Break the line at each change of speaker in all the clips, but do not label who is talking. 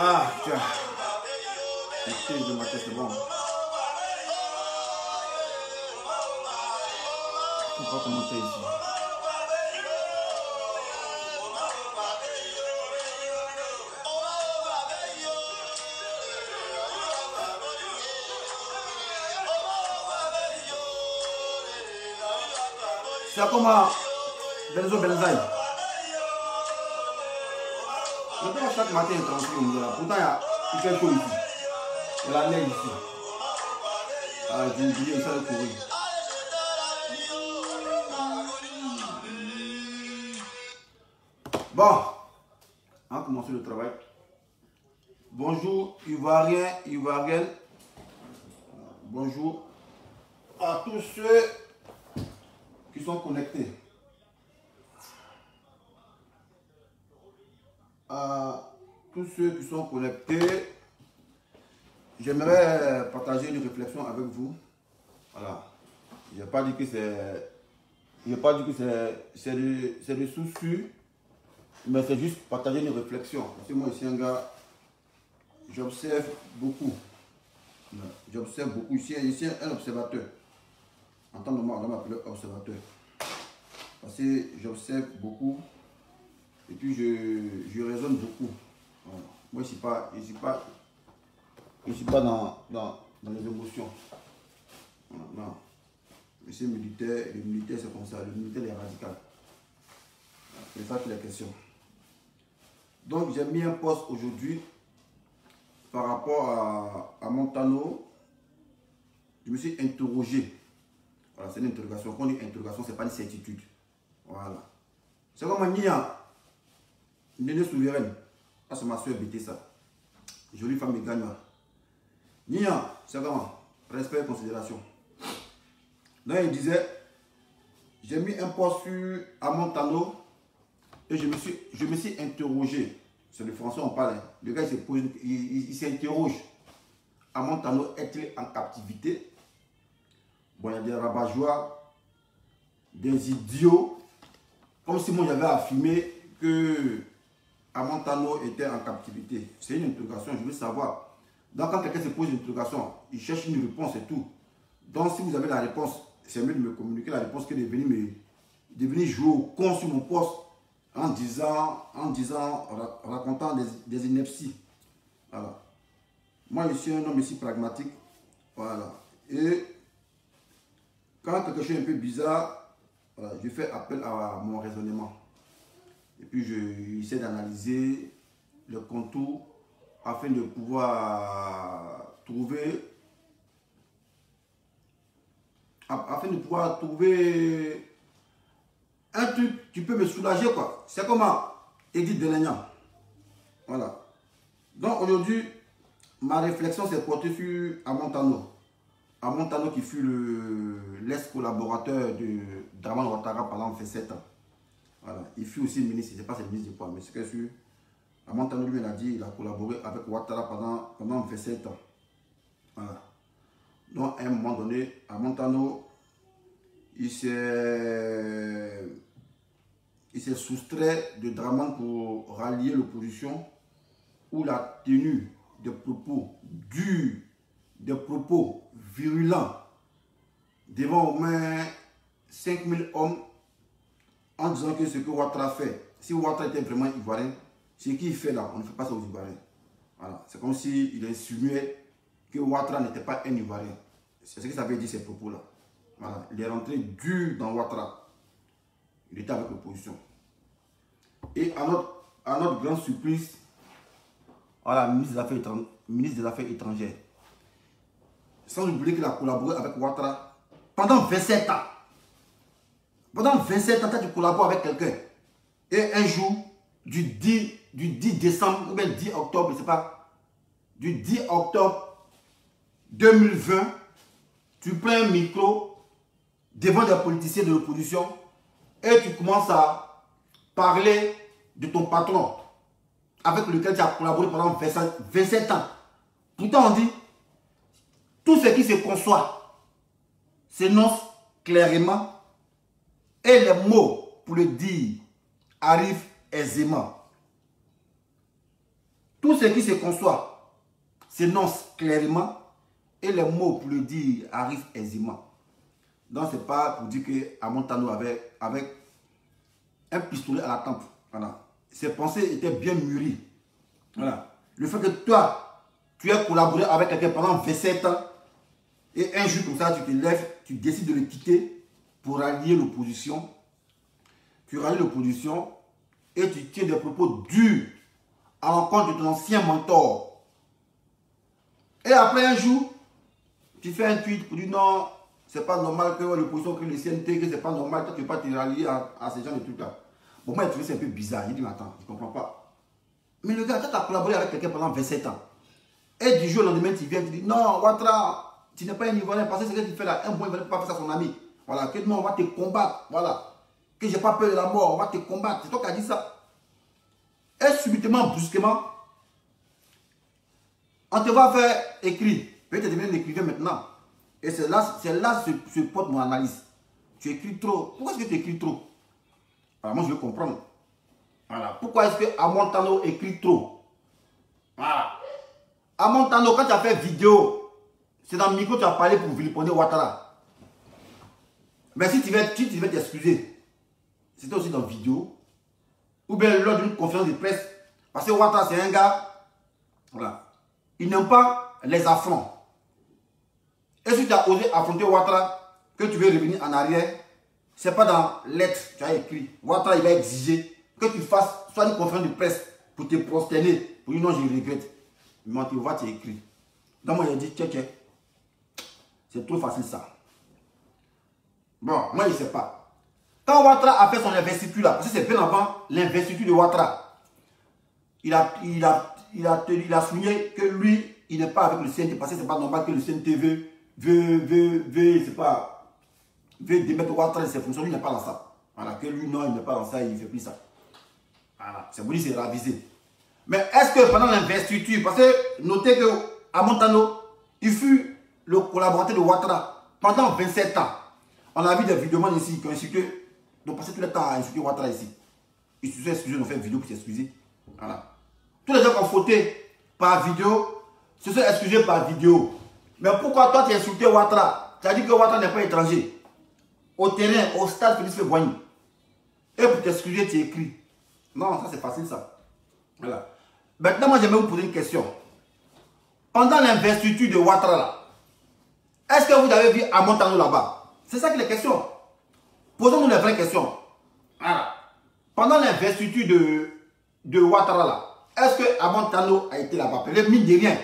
Ah, tiens. Excuse de ma tête, c'est bon. On va commenter ici. C'est comment Benzo Benzaï. Je prends chaque matin un transfert. Pourtant, il fait chaud ici. Il y a la neige ici. Ah, j'ai oublié ça de courir. Bon, on va commencer le travail. Bonjour, Ivoirien, Ivoirienne. Bonjour à tous ceux qui sont connectés. À tous ceux qui sont connectés, j'aimerais partager une réflexion avec vous. Voilà. Je n'ai pas dit que c'est le souci, mais c'est juste partager une réflexion. Parce que moi, ici, un gars, j'observe beaucoup. J'observe beaucoup. Ici, un observateur. En temps normal, on m'appelle observateur. Parce que j'observe beaucoup. Et puis je raisonne beaucoup. Voilà. Moi, je ne suis pas dans les émotions. Voilà. Non. Je suis militaire, et le militaire c'est comme ça, le militaire est radical. C'est ça qui est la question. Donc j'ai mis un post aujourd'hui par rapport à Montano. Je me suis interrogé. Voilà, c'est une interrogation. Quand on dit interrogation, ce n'est pas une certitude. Voilà. C'est comme Nia. Néné souveraine, ça c'est ma soeur BT ça. Jolie femme de gagnant. Nia, c'est comment? Respect et considération. Là il disait, j'ai mis un post sur Amontano et je me suis interrogé. C'est le français on parle. Hein. Le gars il s'interroge. Amontano est-il en captivité? Bon, il y a des rabat-joie, des idiots. Comme si moi j'avais affirmé que Amontano était en captivité. C'est une interrogation, je veux savoir. Donc quand quelqu'un se pose une interrogation, il cherche une réponse et tout. Donc si vous avez la réponse, c'est mieux de me communiquer la réponse que de venir jouer au con sur mon poste en racontant des inepties. Voilà. Moi je suis un homme ici pragmatique. Voilà. Et quand quelque chose est un peu bizarre, Voilà, je fais appel à mon raisonnement. Et puis j'essaie d'analyser le contour afin de pouvoir trouver un truc qui peut me soulager, quoi. C'est comment Edith Delignan. Voilà. Donc aujourd'hui, ma réflexion s'est portée sur Amontano. Amontano qui fut l'ex-collaborateur de Dramane Ouattara pendant 27 ans. Voilà. Il fut aussi ministre, je ne sais pas si c'est le ministre de quoi, mais c'est que sûr. Amontano lui a dit, il a collaboré avec Ouattara pendant 27 ans. Voilà. Donc à un moment donné, Amontano, il s'est soustrait de Dramane pour rallier l'opposition, où la tenue des propos durs, des propos virulents devant au moins 5000 hommes en disant que ce que Ouattara fait, si Ouattara était vraiment ivoirien, ce qu'il fait là, on ne fait pas ça aux Ivoiriens. Voilà. C'est comme s'il insinuait que Ouattara n'était pas un Ivoirien. C'est ce que ça veut dire ces propos-là. Voilà. Il est rentré dur dans Ouattara. Il était avec l'opposition. Et à notre grande surprise, voilà, ministre des Affaires étrangères. Sans oublier qu'il a collaboré avec Ouattara pendant 27 ans. Pendant 27 ans, tu collabores avec quelqu'un. Et un jour, du 10 décembre, ou bien 10 octobre, je ne sais pas, du 10 octobre 2020, tu prends un micro devant des politiciens de l'opposition et tu commences à parler de ton patron avec lequel tu as collaboré pendant 27 ans. Pourtant, on dit, tout ce qui se conçoit s'énonce clairement et les mots pour le dire arrivent aisément. Tout ce qui se conçoit s'énonce clairement et les mots pour le dire arrivent aisément. Donc, ce n'est pas pour dire qu'Amontano avait un pistolet à la tempe. Voilà. Ses pensées étaient bien mûries. Voilà. Le fait que toi, tu as collaboré avec quelqu'un pendant 27 ans et un jour comme ça, tu te lèves, tu décides de le quitter pour rallier l'opposition. Tu rallies l'opposition et tu tiens des propos durs à l'encontre de ton ancien mentor. Et après un jour, tu fais un tweet pour dire non, c'est pas normal que l'opposition crée le CNT, que c'est pas normal que tu ne peux pas te rallier à ces gens de trucs-là. Bon, moi, je trouve c'est un peu bizarre. Il dit, mais attends, je ne comprends pas. Mais le gars, tu as collaboré avec quelqu'un pendant 27 ans. Et du jour au lendemain, tu viens, tu dis, non, Ouattara, tu n'es pas un Ivoirien, parce que ce que tu fais là, un bon Ivoirien ne peut pas faire ça à son ami. Voilà, que non, on va te combattre. Voilà. Que je n'ai pas peur de la mort, on va te combattre. C'est toi qui as dit ça. Et subitement, brusquement, on te va faire écrire. Peut-être que tu deviens écrivain maintenant. Et c'est là se porte mon analyse. Tu écris trop. Pourquoi est-ce que tu écris trop? Alors moi je veux comprendre. Voilà. Pourquoi est-ce que Amontano écrit trop? Voilà. Amontano, quand tu as fait vidéo, c'est dans le micro que tu as parlé pour vilipender Ouattara. Mais si tu veux t'excuser, c'était aussi dans la vidéo. Ou bien lors d'une conférence de presse. Parce que Ouattara c'est un gars. Voilà. Il n'aime pas les affronts. Et si tu as osé affronter Ouattara, que tu veux revenir en arrière, c'est pas dans lettre que tu as écrit. Ouattara, il va exiger que tu fasses soit une conférence de presse pour te prosterner. Pour dire non, je regrette. Mais tu vois, tu as écrit. Donc moi, j'ai dit, tiens, c'est trop facile ça. Bon, moi, je ne sais pas. Quand Ouattara a fait son investiture là, parce que c'est bien avant l'investiture de Ouattara, il a souligné que lui, il n'est pas avec le CNT, parce que c'est pas normal que le CNT veut, c'est pas, veut démettre Ouattara de ses fonctions, lui n'est pas dans ça. Voilà, que lui, non, il n'est pas dans ça, il ne fait plus ça. Voilà, c'est pour lui, c'est ravisé. Mais est-ce que pendant l'investiture, parce que notez que Amontano, il fut le collaborateur de Ouattara pendant 27 ans. On a vu des vidéos ici qui ont insulté, donc passé tout le temps à insulter Ouattara ici. Ils se sont excusés, ils ont fait une vidéo pour s'excuser. Voilà. Tous les gens qui ont fauté par vidéo se sont excusés par vidéo. Mais pourquoi toi tu as insulté Ouattara? Tu as dit que Ouattara n'est pas étranger. Au terrain, au stade Félix Houphouët-Boigny. Et pour t'excuser, tu écris. Non, ça c'est facile ça. Voilà. Maintenant, moi j'aimerais vous poser une question. Pendant l'investiture de Ouattara, est-ce que vous avez vu Amontano là-bas? C'est ça qui est la question. Posons-nous les vraies questions. Voilà. Pendant l'investiture de Ouattara, là, est-ce que Amon Tano a été là-bas? Mine de rien,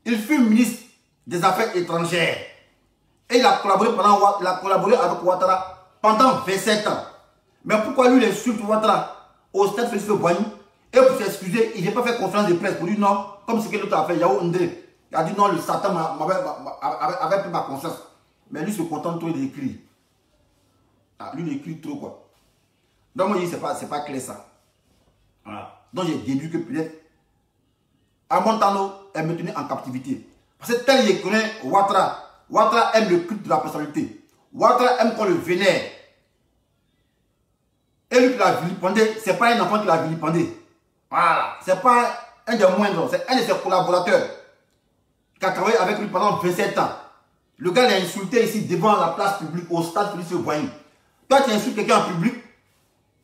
il fut ministre des Affaires étrangères. Et il a collaboré, avec Ouattara pendant 27 ans. Mais pourquoi lui, il insulte Ouattara au stade Félix Boigny? Et pour s'excuser, il n'a pas fait conférence de presse pour dire non, comme ce que l'autre a fait, Yao Ndé. Il a dit non, le Satan avait pris ma conscience. Mais lui se contente trop d'écrire. Ah, lui, il écrit trop, quoi. Donc, moi, je dis, c'est pas clair, ça. Voilà. Donc, j'ai déduit que peut-être Amon Tano est maintenu en captivité. Parce que tel il connaît Ouattara aime le culte de la personnalité. Ouattara aime qu'on le vénère. Et lui qui l'a vilipendé, ce n'est pas un enfant qui l'a vilipendé. Voilà. Ce n'est pas un des moindres, c'est un de ses collaborateurs qui a travaillé avec lui pendant 27 ans. Le gars l'a insulté ici devant la place publique au stade Félix Boigny. Toi, tu insultes quelqu'un en public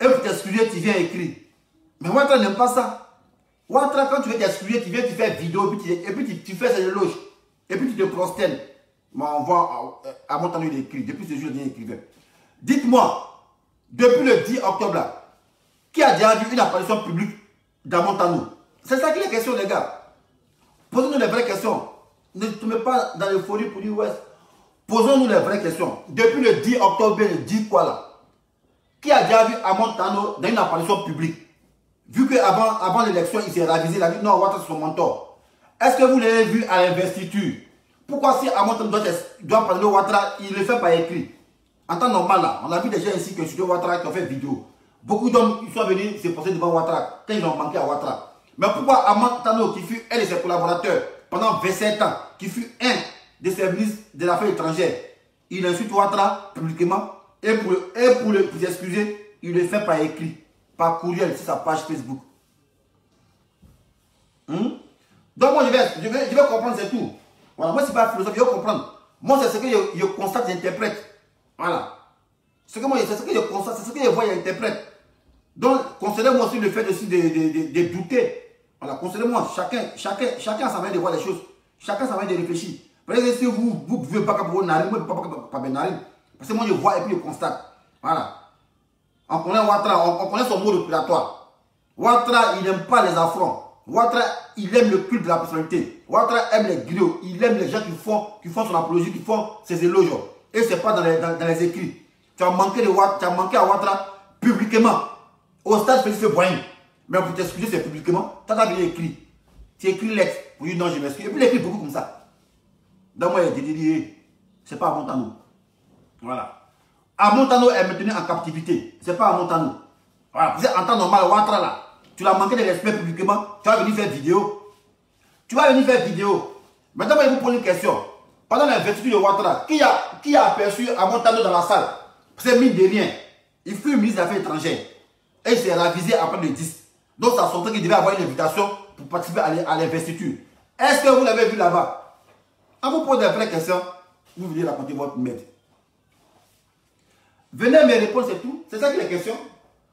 et pour t'excuser, tu viens écrire. Mais Ouattara n'aime pas ça. Ouattara, quand tu veux t'excuser, tu viens, tu fais vidéo et puis tu fais ses éloges. Et puis tu te prosternes. On voit à mon temps, il écrit. Depuis ce jour, il écrivait. Dites-moi, depuis le 10 octobre, là, qui a déjà vu une apparition publique d'Amontano? C'est ça qui est la question, les gars. Posons-nous les vraies questions. Ne te mets pas dans l'euphorie pour dire ouais. Posons-nous les vraies questions. Depuis le 10 octobre, le 10 quoi là? Qui a déjà vu Amontano dans une apparition publique? Vu qu'avant l'élection, il s'est ravisé, il a dit non, Ouattara c'est son mentor. Est-ce que vous l'avez vu à l'investiture? Pourquoi si Amontano doit parler de Ouattara, il le fait par écrit? En temps normal, là, on a vu des gens ici qui ont suivi Ouattara qui ont fait vidéo. Beaucoup d'hommes ils sont venus se poser devant Ouattara quand ils ont manqué à Ouattara. Mais pourquoi Amontano, qui fut un de ses collaborateurs pendant 27 ans, qui fut un de ses ministres de l'affaires étrangères, il insulte Ouattara publiquement et pour s'excuser, il le fait par écrit, par courriel sur sa page Facebook. Donc moi je vais comprendre, c'est tout. Voilà, moi c'est pas philosophe, je vais comprendre. Moi c'est ce que je constate, j'interprète. Voilà. C'est ce que je constate, c'est ce que je vois, j'interprète. Donc considérez-moi aussi le fait aussi de douter. Voilà, considérez-moi, chacun a sa manière de voir les choses. Chacun a sa manière de réfléchir. Par exemple, si vous ne pouvez pas pour vos narines, moi je ne peux pas mes narines. Parce que moi je vois et puis je constate. Voilà. On connaît Ouattara, on connaît son mot opératoire. Ouattara, il n'aime pas les affronts. Ouattara, il aime le culte de la personnalité. Ouattara aime les griots. Il aime les gens qui font son apologie, qui font ses éloges. Et ce n'est pas dans les écrits. Tu as manqué à Ouattara publiquement. Au stade Félix Boigny. Mais pour t'excuser, c'est publiquement. Tu as bien écrit. Tu écris lettre pour dire non, je m'excuse. Et puis il écrit beaucoup comme ça. Donc moi, il dit, c'est pas Amontano. Voilà. Amontano est maintenu en captivité. C'est pas Amontano. Voilà. Vous êtes en temps normal, Ouattara là. Tu l'as manqué de respect publiquement. Tu vas venir faire vidéo. Maintenant, je vais vous poser une question. Pendant l'investiture de Ouattara, qui a aperçu Amontano dans la salle? C'est mine de rien. Il fut ministre des Affaires étrangères. Et il s'est ravisé après le 10. Donc ça sentait qu'il devait avoir une invitation pour participer à l'investiture. Est-ce que vous l'avez vu là-bas? En vous posant des vraies questions, vous venez raconter votre maître. Venez me répondre, c'est tout. C'est ça qui est la question.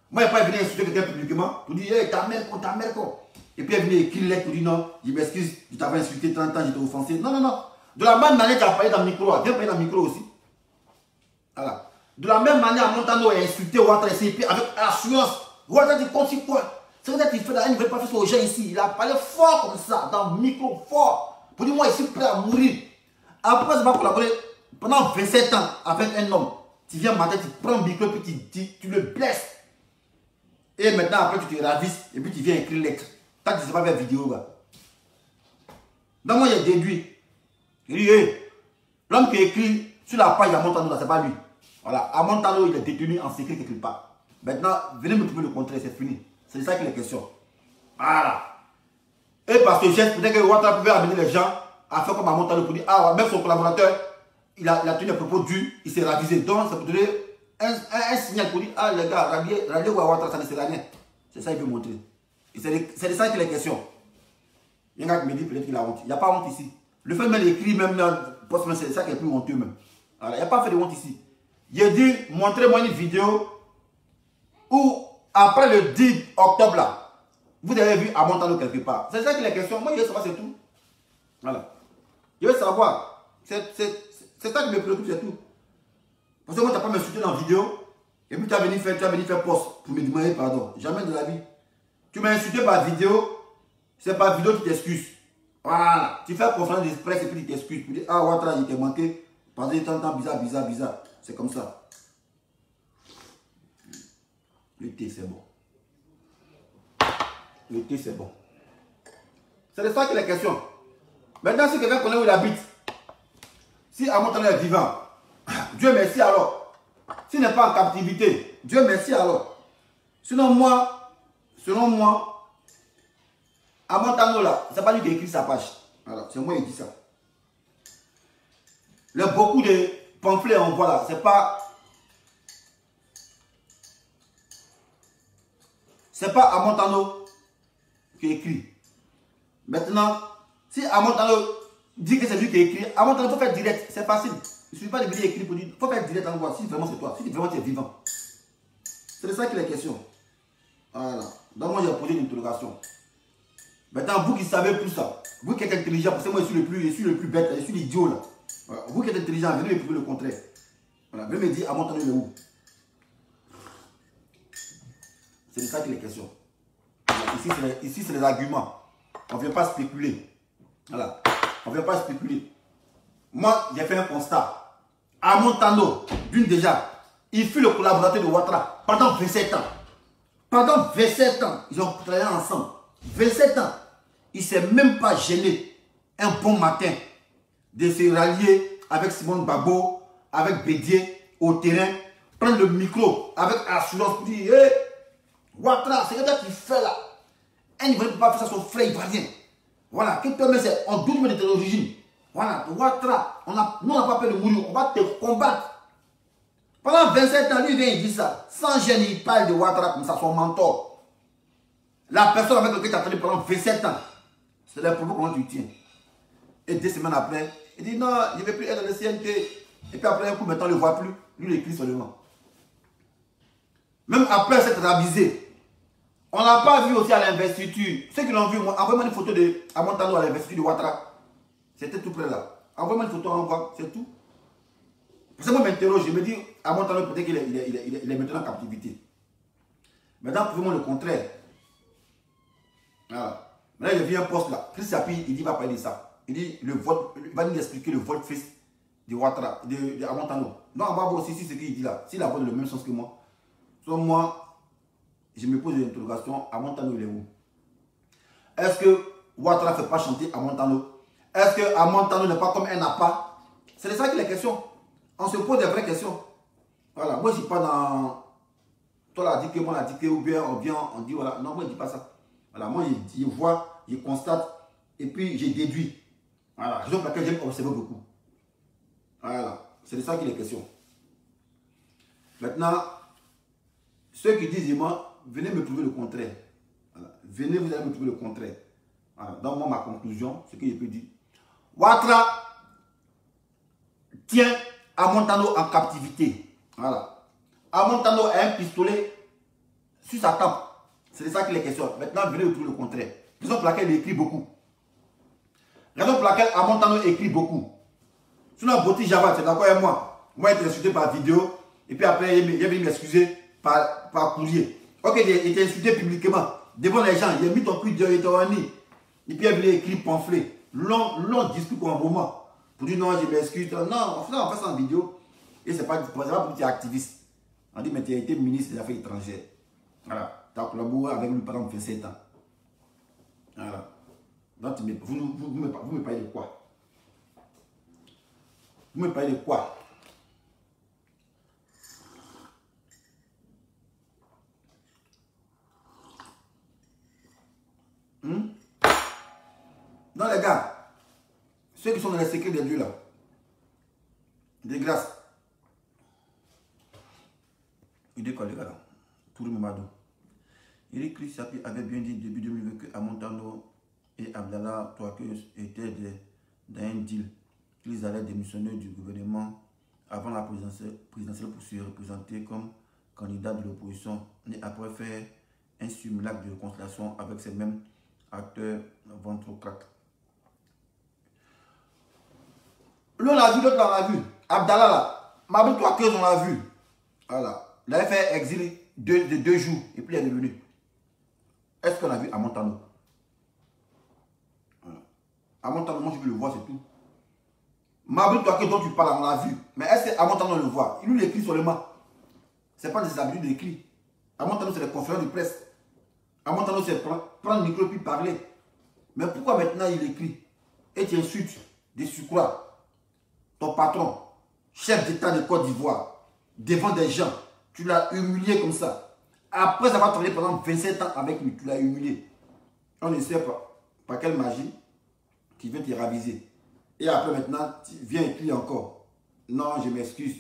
Moi, je ne vais pas venir insulter quelqu'un publiquement pour dire hey, ta mère, quoi. Et puis elle venait écrire une lettre pour dire non, je m'excuse, je t'avais insulté 30 ans, j'étais offensé. Non, non, non. De la même manière, tu as parlé dans le micro, viens parler dans le micro aussi. Voilà. De la même manière, Amontano a insulté Ouattara ici, et puis avec assurance. Ouattara dit continue quoi? C'est vrai qu'il fait la haine, il ne veut pas faire ça aux gens ici. Il a parlé fort comme ça, dans le micro fort. Pour dire moi, je suis prêt à mourir. Après, ça va collaborer pendant 27 ans avec un homme. Tu viens matin, tu prends le micro, puis tu le blesses. Et maintenant, après, tu te ravisses, et puis tu viens écrire lettre. Tant que tu ne sais pas faire vidéo, là. Donc moi, j'ai déduit. Il dit, hey, l'homme qui écrit sur la page d'Amontano, ce n'est pas lui. Voilà, Amontano, il est détenu en secret quelque part. Maintenant, venez me prouver le contraire, c'est fini. C'est ça qui est la question. Voilà. Et par ce geste, peut-être que Ouattara pouvait amener les gens à faire comme Amontano pour dire, ah, même son collaborateur, il a tenu un propos durs, il s'est ravisé. Donc, ça peut donner un signal pour dire, ah, les gars, ralliez Ouattara, ça ne sert à rien. C'est ça qu'il veut montrer. C'est de ça qu'il est question. Il y en a qui me dit peut-être qu'il a honte. Il n'y a pas honte ici. Le fait même d'écrire, même c'est ça qui est plus honteux même. Alors, il n'y a pas fait de honte ici. J'ai dit, montrez-moi une vidéo où, après le 10 octobre là, vous avez vu Amontano quelque part. C'est ça qui est la question. Moi, je veux savoir, c'est tout. Voilà. Je veux savoir. C'est ça qui me préoccupe, c'est tout. Parce que moi, tu n'as pas m'insulté dans la vidéo. Et puis tu vas venir faire poste pour me demander pardon. Jamais de la vie. Tu m'as insulté par vidéo, c'est par vidéo que tu t'excuses. Voilà. Tu fais conférence d'express et puis tu t'excuses. Tu dis, ah Ouattara, il t'est manqué. Parce que tu entends bizarre. C'est comme ça. Le thé, c'est bon. Le thé, c'est bon. C'est de ça qu'il est question. Maintenant, si quelqu'un connaît où il habite, si Amontano est vivant, Dieu merci alors. S'il n'est pas en captivité, Dieu merci alors. Selon moi, Amontano là, c'est pas lui qui a écrit sa page. Voilà, c'est moi qui ai dit ça. Beaucoup de pamphlets on voit là, c'est pas Amontano qui écrit. Maintenant, si Amontano dit que c'est lui qui a écrit, Amontano faut faire direct, c'est facile. Il ne suffit pas de venir écrire pour dire, il faut faire direct en voir si vraiment c'est toi, si vraiment tu es vivant. C'est de ça qu'il est question. Voilà. Donc moi j'ai posé une interrogation. Maintenant, vous qui savez tout ça, vous qui êtes intelligent, parce que moi je suis le plus bête, je suis l'idiot là. Voilà. Vous qui êtes intelligent, venez me prouver le contraire. Voilà. Venez me dire, Amontano il est où? C'est de ça qu'il est question. Voilà. Ici c'est les arguments. On ne vient pas spéculer. Voilà. On ne vient pas spéculer. Moi, j'ai fait un constat. Amontano, d'une déjà, il fut le collaborateur de Ouattara pendant 27 ans. Pendant 27 ans, ils ont travaillé ensemble. 27 ans. Il ne s'est même pas gêné un bon matin de se rallier avec Simone Gbagbo, avec Bédié au terrain, prendre le micro avec assurance pour dire hey, Ouattara, c'est que tu fais là. Un Ivoirien ne peut pas faire ça son frère ivoirien. Voilà, que toi-même, on doute de tes origines. Voilà, Ouattara, nous on n'a pas peur de mourir, on va te combattre. Pendant 27 ans, lui vient, il dit ça. Sans gêne, il parle de Ouattara comme ça, son mentor. La personne avec laquelle tu as traîné pendant 27 ans, c'est le propos comment tu tiens. Et 2 semaines après, il dit non, je ne vais plus être dans le CNT. Et puis après un coup, maintenant, on ne le voit plus. Lui, il écrit seulement. Même après s'être ravisé, on n'a pas vu aussi à l'investiture. Ceux qui l'ont vu, envoyez-moi une photo de Amontano à l'investiture de Ouattara. C'était tout près là. Envoyez-moi une photo, on voit, c'est tout. Parce que moi, je m'interroge, je me dis, Amontano, peut-être qu'il est maintenant en captivité. Maintenant, prouvez-moi le contraire. Voilà. Maintenant, il vient un poste là. Chris Yapi, il dit, il va parler de ça. Il dit, le vote, il va nous expliquer le vote fils de Ouattara, de Amontano. Non, on va voir aussi ce qu'il dit là. S'il a le même sens que moi. Soit moi, je me pose une interrogation, Amontano, il est où? Est-ce que Ouattara ne fait pas chanter Amontano? Est-ce que Amontano n'est pas comme un appât? C'est de ça qu'il est question. On se pose des vraies questions. Voilà, moi je ne suis pas dans... Toi là, dit que moi, dit que ou bien on vient, on dit voilà. Non, moi je ne dis pas ça. Voilà, moi je vois, je constate et puis je déduis. Voilà, raison pour laquelle j'aime observer beaucoup. Voilà, c'est de ça qu'il est question. Maintenant, ceux qui disent, moi, venez me prouver le contraire. Voilà. Venez, vous allez me prouver le contraire. Voilà. Donc, moi, ma conclusion, ce que je peux dire. Ouattara tient Amontano en captivité. Voilà. Amontano a un pistolet sur sa tempe. C'est de ça qu'il est question. Maintenant, venez me prouver le contraire. Raison pour laquelle il écrit beaucoup. Raison pour laquelle Amontano écrit beaucoup. Sinon, Boti Java, c'est d'accord avec moi. Moi, il était insulté par vidéo. Et puis après, il est venu m'excuser par courrier. Ok, il était insulté publiquement. Devant les gens, il a mis ton cul de Etorani. Et puis il a écrit pamphlet. Long discours pour un moment. Pour dire non, je m'excuse. Non, on fait ça en vidéo. Et c'est pas pour que tu es activiste. On dit, mais tu as été ministre des Affaires étrangères. Voilà. Tu as collaboré avec lui pendant 27 ans. Voilà. Donc, vous me parlez de quoi? Vous me parlez de quoi? Non, les gars, ceux qui sont dans les secrets des dieux là, des grâces, il dit quoi les gars là? Tout le Mamadou. Il dit que Chris Yapi avait bien dit début 2020 que Amontano et Abdallah Touakeus étaient dans un deal. Qu'ils allaient démissionner du gouvernement avant la présidentielle pour se représenter comme candidat de l'opposition et après faire un simulacre de réconciliation avec ces mêmes acteurs ventrocrates. L'un l'a vu, l'autre l'a vu. Abdallah là, Mabel Touakeus on l'a vu. Voilà. Il avait fait exil de 2 jours et puis il est revenu. Est-ce qu'on a vu Amontano? Amontano, moi je veux le voir, c'est tout. Mabri Touaké dont tu parles, on l'a vu. Mais est-ce qu'Amontano le voit? Il nous l'écrit seulement. Ce n'est pas des habitudes d'écrit. Amontano, c'est les conférences de presse. Amontano, c'est prendre le micro puis parler. Mais pourquoi maintenant il écrit? Et tu insultes des surcroît ton patron, chef d'État de Côte d'Ivoire, devant des gens. Tu l'as humilié comme ça. Après avoir travaillé pendant 27 ans avec lui, tu l'as humilié. On ne sait pas par quelle magie qui veut te raviser. Et après maintenant, tu viens écrire encore. Non, je m'excuse.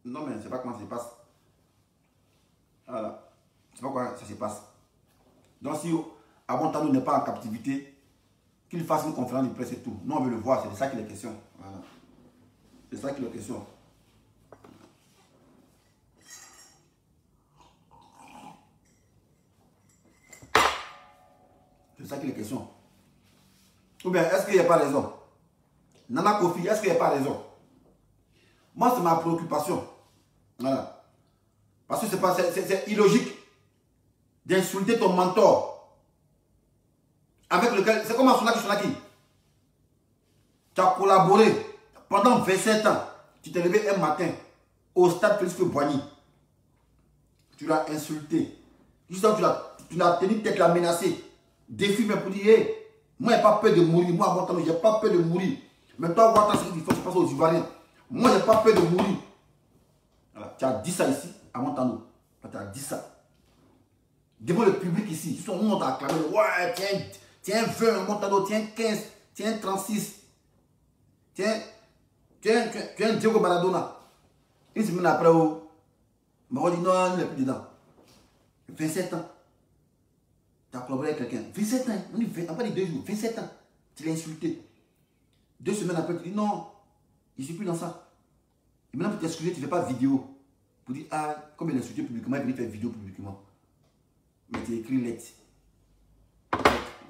Non, mais je ne sais pas comment ça se passe. Voilà. Je ne sais pas comment ça se passe. Donc si Amontano n'est pas en captivité, qu'il fasse une conférence de presse et tout. Nous, on veut le voir, c'est de ça qu'il est question. Voilà. C'est ça qu'il est question. C'est ça qu'il est question. Ou bien, est-ce qu'il n'y a pas raison? Nana Kofi, est-ce qu'il n'y a pas raison? Moi, c'est ma préoccupation. Voilà. Parce que c'est illogique d'insulter ton mentor. Avec lequel, c'est comme Sonaki. Tu as collaboré pendant 27 ans. Tu t'es levé un matin au stade Félix Boigny. Tu l'as insulté. Justement, tu l'as tenu tête, la menacé. Défi, mais pour dire, hey, moi, je n'ai pas peur de mourir. Moi, à mon temps, je n'ai pas peur de mourir. Mais toi, Ouattara, ce qu'il faut, c'est passer aux Ivoiriens. Moi, je n'ai pas peur de mourir. Voilà. Tu as dit ça ici, à Montano. Tu as dit ça. Devant le public ici, tout le monde t'a acclamé. Ouais, tiens 20 à Montano, tiens 15, tiens 36. Tiens Diego Maradona. Une semaine après, on m'a dit non, il n'est plus dedans. 27 ans. Tu as collaboré avec quelqu'un. 27 ans. On dit, après 2 jours, 27 ans. Tu l'as insulté. 2 semaines après, tu dis non, je ne suis plus dans ça. Et maintenant, pour t'excuser, tu ne fais pas vidéo. Pour dire, ah, comme il a insulté publiquement, il est venu faire vidéo publiquement. Mais tu écris lettre.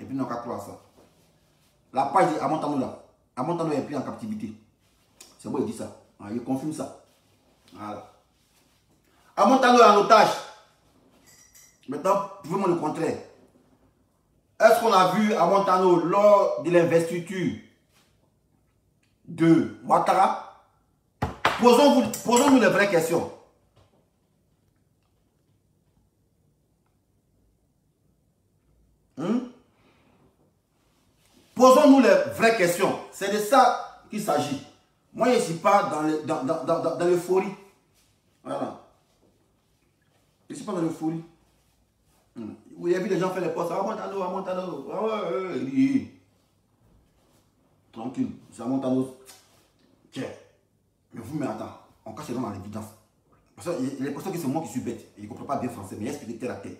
Et puis, on n'a qu'à croire ça. La page de Amontano là. Amontano est pris en captivité. C'est moi qui dis ça. Ah, il confirme ça. Voilà. Amontano est en otage. Maintenant, prouvez-moi le contraire. Est-ce qu'on a vu Amontano lors de l'investiture de Ouattara? Posons-nous les vraies questions. Posons-nous les vraies questions. C'est de ça qu'il s'agit. Moi, je ne suis pas dans l'euphorie. Voilà. Je ne suis pas dans l'euphorie. Vous avez vu des gens faire les postes. Amontano. Ah ouais. Tranquille. C'est Amontano. Tiens. Mais vous, mais attends. On cache les gens dans l'évidence. Parce qu'il y a des personnes qui sont moi qui suis bête. Et je ne comprends pas bien français. Mais il y a expliqué telle à telle.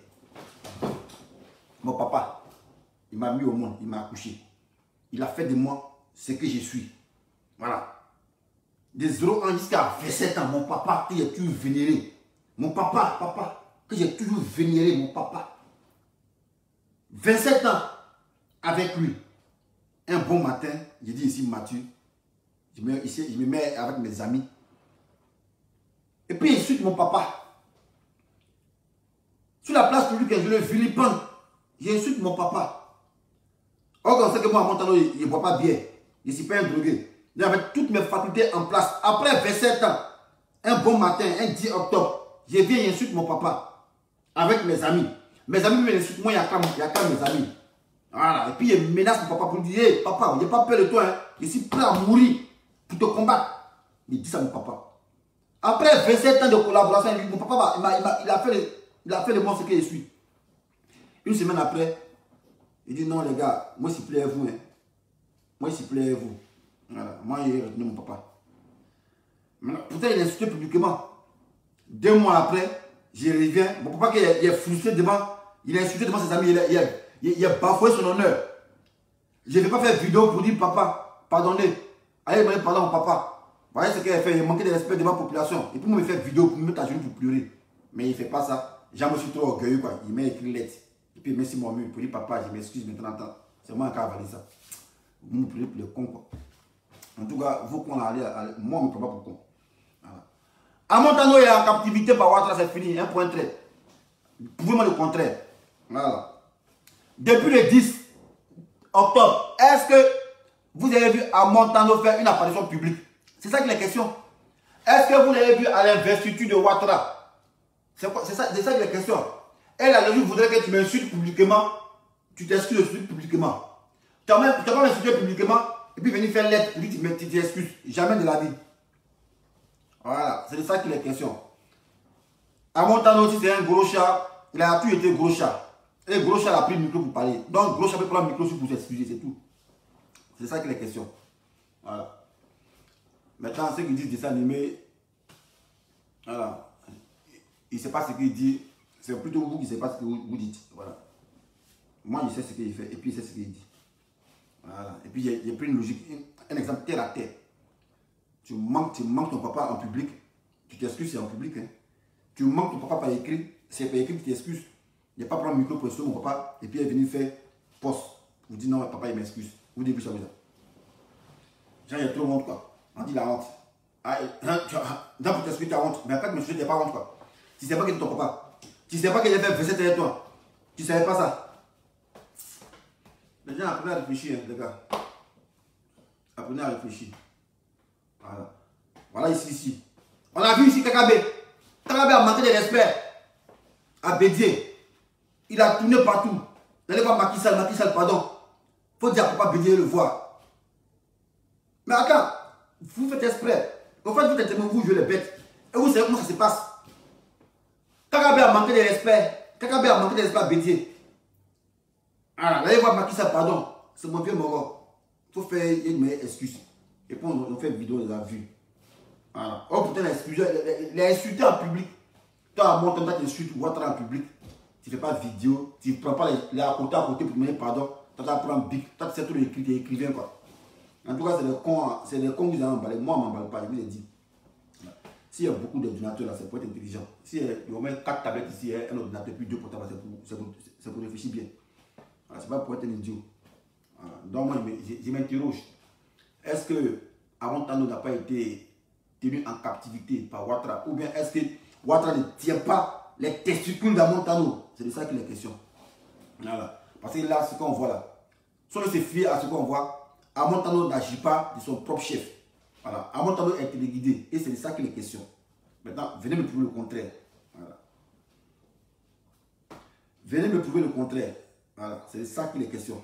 Mon papa, il m'a mis au monde. Il m'a accouché. Il a fait de moi ce que je suis. Voilà. De 0 ans jusqu'à 27 ans, mon papa que j'ai toujours vénéré. Mon papa, que j'ai toujours vénéré, mon papa. 27 ans avec lui. Un bon matin, je dis ici Mathieu, je me mets avec mes amis. Et puis il insulte mon papa. Sur la place publique, je le vilipende. J'insulte mon papa. Or, on sait que moi, à Montano, il ne boit pas bien. Je ne suis pas un drogué. J'avais toutes mes facultés en place. Après 27 ans, un bon matin, un 10 octobre, je viens et j'insulte mon papa. Avec mes amis. Mes amis me insultent. Moi, il y a quand mes amis. Voilà. Et puis, il menace mon papa pour lui dire, hey, papa, je n'ai pas peur de toi. Hein. Je suis prêt à mourir pour te combattre. Il dit ça à mon papa. Après 27 ans de collaboration, mon papa, il a fait le bon ce que je suis. Une semaine après, il dit non les gars, moi s'il plaît vous. Hein. Moi s'il plaît vous. Voilà. Moi il a retenu mon papa. Pourtant il a insulté publiquement. 2 mois après, je reviens. Mon papa qui est frustré devant, il a insulté devant ses amis, il a bafoué son honneur. Je ne vais pas faire vidéo pour dire papa, pardonnez. Allez demander pardon au papa. Vous voyez ce qu'il a fait, il manquait de respect devant la population. Et puis moi il fait vidéo pour me mettre à genoux pour pleurer. Mais il ne fait pas ça. J'en me suis trop orgueilleux quoi. Il m'a écrit lettre. Et puis merci moi pour dire papa, je m'excuse maintenant. C'est moi qui ai avalé ça. Vous me prenez pour le con quoi. En tout cas, vous qu'on allez, moi je ne me prends pas pour con. Voilà. Amontano est en captivité par Ouattara, c'est fini, un point trait. Prouvez-moi le contraire. Voilà. Depuis le 10 octobre, est-ce que vous avez vu Amontano faire une apparition publique? C'est ça qui est la question. Est-ce que vous l'avez vu à l'investiture de Ouattara? C'est ça qui est la question. Et la logique voudrait que tu m'insultes publiquement, tu t'excuses publiquement. Tu n'as pas m'insulté publiquement et puis venir faire lettre, tu t'excuses. Jamais de la vie. Voilà, c'est de ça qu'il est question. Amontano aussi, c'est un gros chat. Il a toujours été gros chat. Et gros chat a pris le micro pour parler. Donc, gros chat peut prendre le micro pour s'excuser, c'est tout. C'est ça qu'il est question. Voilà. Maintenant, ceux qui disent dessin animé, voilà. Il ne sait pas ce qu'il dit. C'est plutôt vous qui ne savez pas ce que vous dites. Voilà. Moi, je sais ce qu'il fait et puis il sait ce qu'il dit. Voilà. Et puis, il y a pris une logique. Un exemple terre à terre. Tu manques ton papa en public, tu t'excuses, c'est en public. Hein. Tu manques ton papa par écrit, c'est par écrit que tu t'excuses. Il n'y a pas prendre le micro pour excuser mon papa et puis il est venu faire poste. Vous dites non, papa, il m'excuse. Vous dites ça, vous dites. Genre, il y a trop honte, quoi. On dit la honte. Ah, dans pour t'excuser, tu as honte. Mais après, monsieur, tu n'as pas honte, quoi. Tu ne sais pas que c'est ton papa. Tu ne sais pas qu'il a fait 27 avec toi. Tu ne savais pas ça. Les gens apprenez à réfléchir, hein, les gars. Apprenez à réfléchir. Voilà. Voilà ici. On a vu ici Kakabe. Kakabe a manqué de respect à Bédié. Il a tourné partout. N'allez pas Macky Sall, pardon. Faut dire à papa Bédié le voir. Mais attends, vous faites exprès. En fait, vous êtes vous jouez les bêtes. Et vous savez comment ça se passe. Kakabe a manqué de respect. Kakabe a manqué de respect à Bédié. Voilà, n'allez pas Macky Sall, pardon. C'est mon vieux moro. Il faut faire une meilleure excuse. Et puis on fait une vidéo, on les a vus. Voilà. Oh putain, les insultés en public. Toi, à mon temps, tu insultes Ouattara en public. Tu ne fais pas de vidéo. Tu ne prends pas les à côté pour demander pardon. Tu vas prendre bic. Toi, tu sais tout l'écrit, tu es écrivain quoi. En tout cas, c'est des cons qui vous ont emballé. Moi, je ne m'emballe pas, je vous l'ai dit. S'il y a beaucoup d'ordinateurs là, c'est pour être intelligent. Si il y a même 4 tablettes ici, un ordinateur puis 2 portables, c'est pour réfléchir bien. Voilà, c'est pas pour être un idiot. Voilà. Donc, moi, je m'interroge. Est-ce que Amontano n'a pas été tenu en captivité par Ouattara? Ou bien est-ce que Ouattara ne tient pas les testicules d'Amontano? C'est de ça qu'il est question. Voilà. Parce que là, ce qu'on voit là, si on se fie à ce qu'on voit, Amontano n'agit pas de son propre chef. Voilà. Amontano est téléguidé. Et c'est de ça qu'il est question. Maintenant, venez me prouver le contraire. Voilà. Venez me prouver le contraire. Voilà. C'est de ça qu'il est question.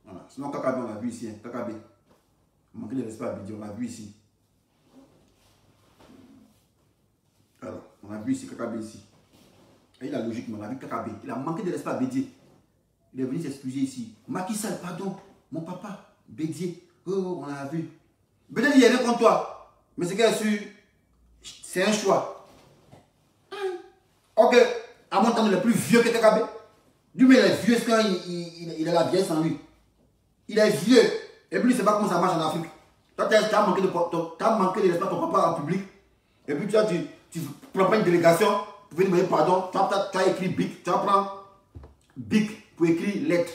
Voilà. Sinon, Kakabe, on l'a vu ici. Hein. Kakabe. Manquer de respect à Bédié, on a vu ici. Alors, on a vu ici Kakabe ici. Et il a logique, mais on a vu Kakabe. Il a manqué de respect à Bédié. Il est venu s'excuser ici. Macky Sall, pardon, mon papa, Bédié. Oh, on a vu. Bédié dit, il y a rien contre toi. Mais ce qu'il a su, c'est un choix. Ok, à mon temps, il est plus vieux que Kakabe. Lui, mais il est vieux quand il a la vieillesse en lui. Il est vieux. Et puis, il ne sait pas comment ça marche en Afrique. Toi, tu as manqué de respect à ton papa en public. Et puis, tu prends pas une délégation pour venir demander pardon. Tu as écrit BIC. Tu vas prendre BIC pour écrire lettre.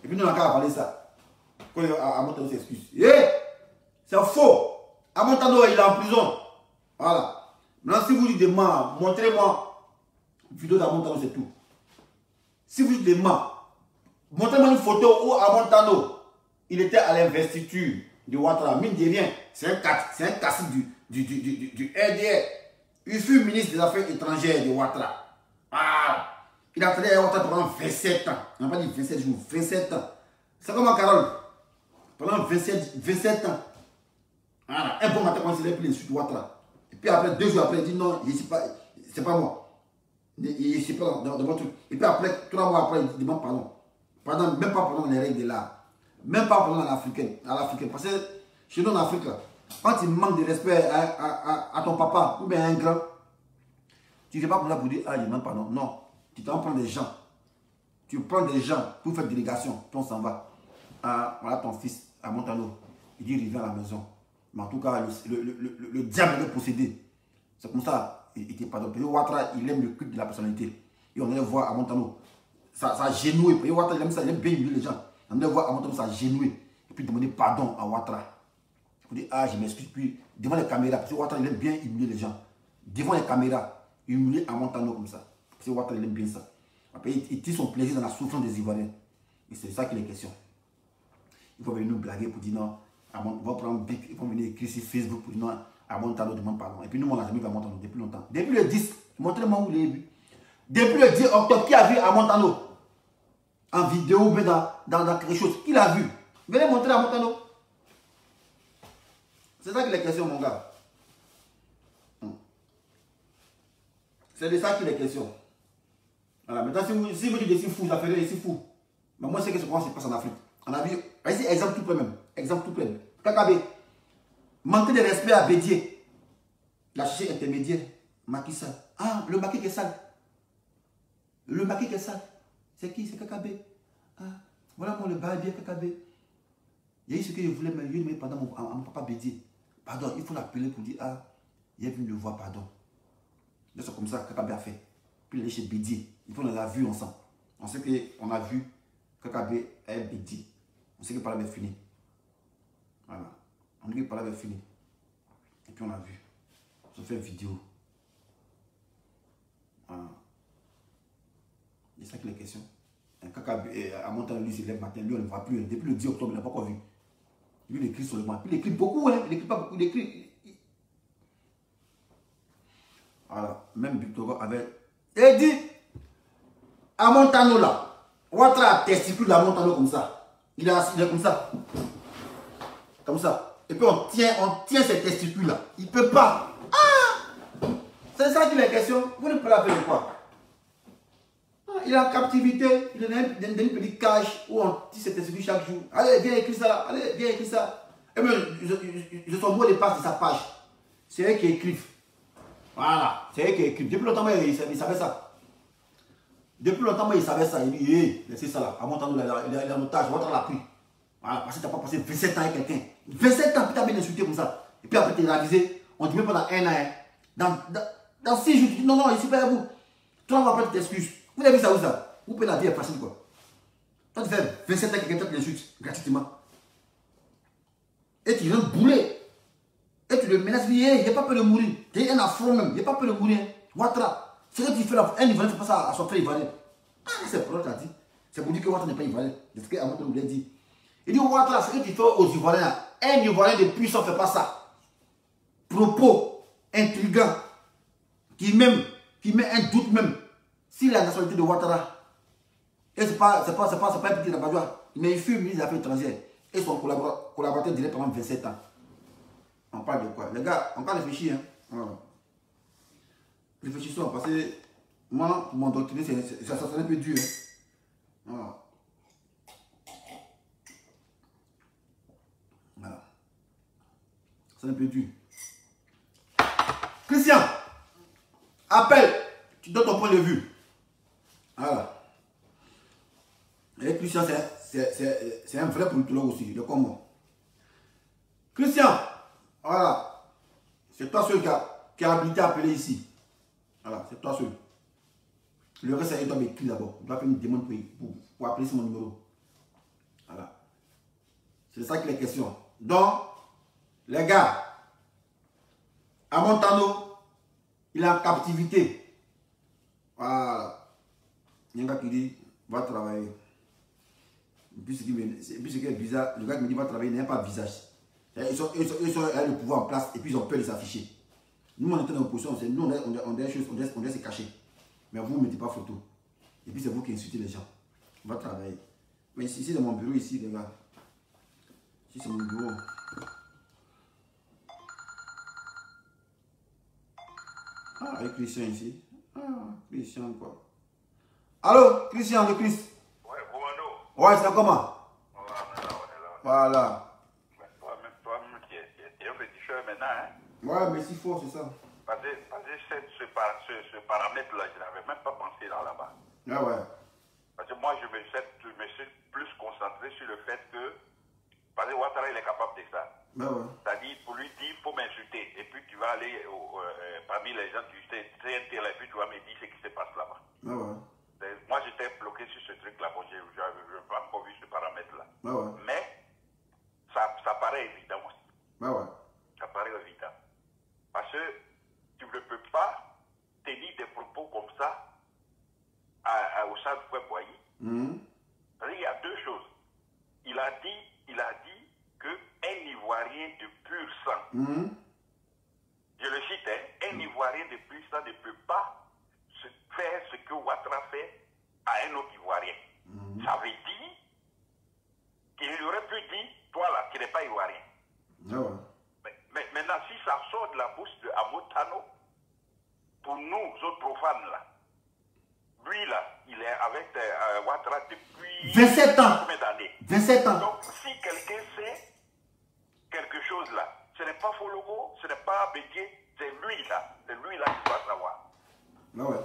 Et puis, nous, on a qu'à parler ça. Quand Amontano s'excuse. C'est faux. Amontano, il est en prison. Voilà. Maintenant, si vous dites demain, montrez-moi une vidéo d'Amontano, c'est tout. Si vous dites demain, montrez-moi une photo où Amontano, il était à l'investiture de Ouattara. Mine de rien, c'est un cacique du RDR. Il fut ministre des Affaires étrangères de Ouattara. Ah, il a travaillé à Ouattara pendant 27 ans. On n'a pas dit 27 jours, 27 ans. C'est comme un Carole. Pendant 27 ans. Voilà. Un bon matin, quand il a pris l'insulte de Ouattara. Et puis après, 2 jours après, il dit non, c'est pas moi. Je ne suis pas dans votre truc. Et puis après, 3 mois après, il demande pardon. Pardon, même pas pendant les règles de l'art. Même pas pendant l'Africaine. Parce que chez nous en Afrique, là, quand tu manques de respect à ton papa ou bien à un grand, tu ne fais pas comme ça pour dire ah, je demande pardon. Non. Tu t'en prends des gens. Tu prends des gens pour faire délégation. Puis on s'en va. Ah, voilà ton fils, à Montano. Il dit il revient à la maison. Mais en tout cas, le diable est possédé. C'est comme ça. Il te pardonne. Parce que Ouattara, il aime le culte de la personnalité. Et on allait voir à Montano. Ça a genoué. Parce que Ouattara, il aime ça. Il aime bien humilier les gens. On allait voir à Montano, ça a genoué. Et puis demander pardon à Ouattara. Il faut dire, ah, je m'excuse. Puis devant les caméras. Parce que Ouattara, il aime bien humilier les gens. devant les caméras, humilier Amontano comme ça. Parce que Ouattara, il aime bien ça. Après, il tire son plaisir dans la souffrance des Ivoiriens. Et c'est ça qu'il est question. Il faut venir nous blaguer pour dire non. On va prendre Bic, ils vont venir écrire sur Facebook pour dire non. Amontano demande pardon. Et puis nous, on n'a jamais vu Amontano depuis longtemps. Depuis le 10, montrez-moi où vous l'avez vu. Depuis le 10 octobre, qui a vu Amontano en vidéo ou dans quelque chose? Qui l'a vu? Venez montrer Amontano. C'est ça qu'il est question, mon gars. C'est de ça qu'il est question. Voilà, maintenant, si vous dites que c'est fou, ça fait rien, c'est fou. Mais moi, c'est que ce comment ça se passe en Afrique. On a vu, ici, exemple tout près même. Exemple tout près. Kakabe, manquer de respect à Bédier. La chercher intermédiaire, Macky Sall. Ah, le Macky qui est sale. Le Macky qui est sale. C'est qui? C'est Kakabe. Ah, voilà moi le barbier Kakabe. Il y a eu ce que je voulais, mais je ne pendant mon papa Bédier. Pardon, il faut l'appeler pour dire, ah, il est venu le voir, pardon. C'est comme ça que Kakabe a fait. Puis il est chez Bédier. Il faut nous a vu ensemble. On sait qu'on a vu Kakabe et Bédier. On sait que par là avait fini. Voilà. On dit que par là avait fini. Et puis on a vu. On fait une vidéo. Voilà. C'est ça qu'il est question. Un Kakabe, à Montana, lui, il lève matin. Lui, on ne voit plus. Depuis le 10 octobre, il n'a pas encore vu. Lui, il écrit sur le banc. Puis il écrit beaucoup, hein. Il écrit pas beaucoup. Il écrit. Voilà. Même Victor avait. Il dit. À Montano là, Ouattara a testicule à Montano comme ça. Il est comme ça. Comme ça. Et puis on tient ses testicules là. Il ne peut pas. Ah! C'est ça qu'il est question. Vous ne pouvez l'appeler quoi? Ah, il est en captivité. Il est dans une petite cage où on tire ses testicules chaque jour. Allez, viens écrire ça. Allez, viens écrire ça. Et bien, je suis mot de passe de sa page. C'est eux qui écrivent. Voilà. C'est eux qui écrivent. Depuis longtemps, il savait ça. Depuis longtemps, il savait ça. Il dit, hé, laissez ça là. À Montano, il est en otage. Ouattara l'a pris. Voilà, parce que tu n'as pas passé 27 ans avec quelqu'un. 27 ans, puis tu as bien insulté comme ça. Et puis après, tu es réalisé. On dit même pendant un an. Dans 6 jours, tu dis, non, non, ici, pas vous. Toi, on va pas t'excuser. Vous avez vu ça où ça? Vous pouvez la vie est facile, quoi. Toi, tu fais 27 ans avec quelqu'un, tu l'insultes gratuitement. Et tu viens bouler. Et tu le menaces, il n'y a pas peur de mourir. Tu es un affront même. Il n'y a pas peur de mourir. Ouattara. Ce que tu fais là, un Ivoirien ne fait pas ça à son frère Ivoirien. Ah, c'est pour ça dit. C'est pour dire que Ouattara n'est pas Ivoirien. C'est ce qu'Amontano voulait dire. Il dit Ouattara, ce que tu fais aux Ivoiriens, un Ivoirien de puissant ne fait pas ça. Propos intrigants, qui met un doute même si la nationalité de Ouattara. Et c'est pas un petit rabat-joie, mais il fut ministre des Affaires étrangères. Et son collaborateur direct pendant 27 ans. On parle de quoi? Les gars, on parle réfléchir. Hein? Voilà. Réfléchissons, parce que moi, pour m'endoctriner, ça serait un peu dur. Hein? Voilà. Voilà. C'est un peu dur. Christian, appelle, tu donnes ton point de vue. Voilà. Et Christian, c'est un vrai politologue aussi, il est comme moi. Christian, voilà. C'est toi seul qui a habilité à appeler ici. Voilà, c'est toi seul. Le reste, il doit m'écrire d'abord. Il doit faire une demande pour appeler sur mon numéro. Voilà. C'est ça qu'il est question. Donc, les gars, à Montano, il est en captivité. Voilà. Il y a un gars qui dit, va travailler. Et puis ce qui est bizarre, le gars qui me dit, va travailler, il n'a pas de visage. Ils ont le pouvoir en place et puis ils ont peur de s'afficher. Nous, on est dans l'opposition, nous, on doit se cacher. Mais vous ne mettez pas photo. Et puis c'est vous qui insultez les gens. On va travailler. Mais ici, dans mon bureau, ici, les gars. Ici, c'est mon bureau. Ah, avec Christian ici. Ah, Christian, quoi. Allô, Christian, le Christ.
Ouais, Boumano.
Ouais, c'est comment?
On est là.
Voilà.
Toi-même, tu es un petit cher maintenant, hein?
Ouais, mais si fort, c'est ça.
Parce que ce paramètre-là, je n'avais même pas pensé là-bas.
Ah ouais.
Parce que moi, je me suis plus concentré sur le fait que, parce que Ouattara, il est capable de ça.
Bah ouais.
C'est-à-dire, pour lui dire, il faut m'insulter. Et puis, tu vas aller parmi les gens du CNT, et puis tu vas me dire ce qui se passe là-bas.
Bah ouais.
Moi, j'étais bloqué sur ce truc-là. Bon, je n'ai pas encore vu ce paramètre-là.
Bah ouais.
Mais, ça paraît évident aussi.
Bah ouais.
Ça paraît évident. Parce que tu ne peux pas Ivoirien de pur sang. Je le cite, hein, un Ivoirien de pur sang ne peut pas faire ce que Ouattara fait à un autre Ivoirien. Ça veut dire qu'il aurait pu dire, toi là, qui n'es pas Ivoirien.
Ah ouais.
Mais maintenant, si ça sort de la bouche de Amotano, pour nous autres profanes là, lui là, il est avec Ouattara depuis
27 ans.
combien d'années?
27 ans.
Donc, si quelqu'un sait quelque chose là, ce n'est pas Fologo, ce n'est pas Bédié, c'est lui là qui doit savoir.
Ah ouais.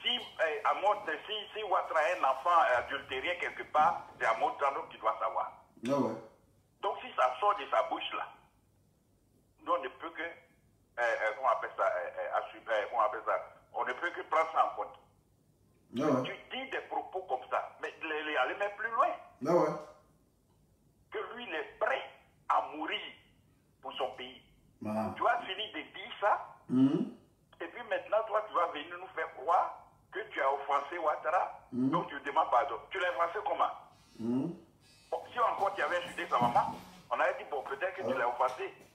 Si Ouattara a un enfant adultérien quelque part, c'est Amotano qui doit savoir.
Ah ouais.
Donc, si ça sort de sa bouche là, nous on ne peut que, comment on appelle ça, on ne peut que prendre ça en compte.
Ah ouais.
Tu dis des propos comme ça, mais aller même plus loin.
Ah ouais.
Que lui, il est prêt à mourir pour son pays.
Ah.
Tu as fini de dire ça, et puis maintenant, toi, tu vas venir nous faire croire que tu as offensé Ouattara, donc tu demandes pardon. Tu l'as offensé comment? Bon, si encore tu avais insulté sa maman, on aurait dit, bon, peut-être que tu l'as offensé.